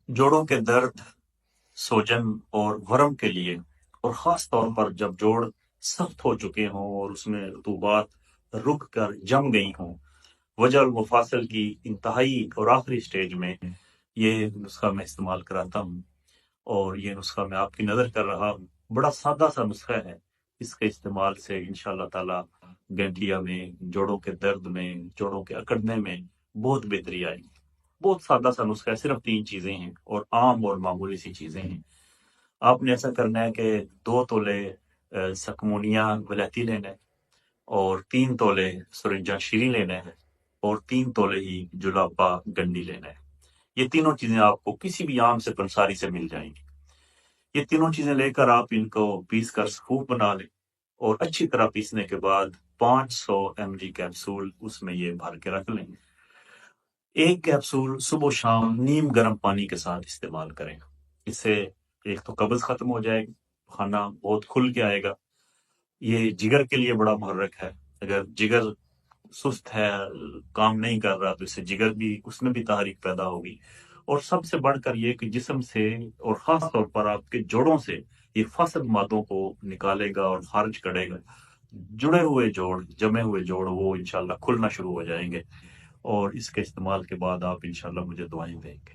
جوڑوں کے درد، سوجن اور ورم کے لیے، اور خاص طور پر جب جوڑ سخت ہو چکے ہوں اور اس میں رطوبات رک کر جم گئی ہوں، وجع المفاصل کی انتہائی اور آخری سٹیج میں یہ نسخہ میں استعمال کراتا ہوں، اور یہ نسخہ میں آپ کی نظر کر رہا ہوں۔ بڑا سادہ سا نسخہ ہے، اس کے استعمال سے انشاءاللہ تعالی گنٹیا میں، جوڑوں کے درد میں، جوڑوں کے اکڑنے میں بہت بہتری آئے گی۔ بہت سادہ سا نسخہ ہے، صرف 3 چیزیں ہیں اور عام اور معمولی سی چیزیں ہیں۔ آپ نے ایسا کرنا ہے کہ 2 تولے سکمونیا ولیتی لینا ہے، اور 3 تولے سرنجا شیریں لینا ہے، اور 3 تولے ہی جلابا گنڈی لینا ہے۔ یہ تینوں چیزیں آپ کو کسی بھی عام سے پنساری سے مل جائیں گی۔ یہ تینوں چیزیں لے کر آپ ان کو پیس کر سکوپ بنا لیں، اور اچھی طرح پیسنے کے بعد 500 mg کیپسول اس میں یہ بھر کے رکھ لیں۔ ایک کیپسول صبح و شام نیم گرم پانی کے ساتھ استعمال کریں۔ اس سے ایک تو قبض ختم ہو جائے گی، کھانا بہت کھل کے آئے گا۔ یہ جگر کے لیے بڑا محرک ہے، اگر جگر سست ہے، کام نہیں کر رہا، تو اس سے جگر بھی، اس میں بھی تحریک پیدا ہوگی۔ اور سب سے بڑھ کر یہ کہ جسم سے اور خاص طور پر آپ کے جوڑوں سے یہ فاسد مادوں کو نکالے گا اور خارج کرے گا۔ جڑے ہوئے جوڑ، جمے ہوئے جوڑ، وہ انشاءاللہ کھلنا شروع ہو جائیں گے، اور اس کے استعمال کے بعد آپ انشاءاللہ مجھے دعائیں دیں گے۔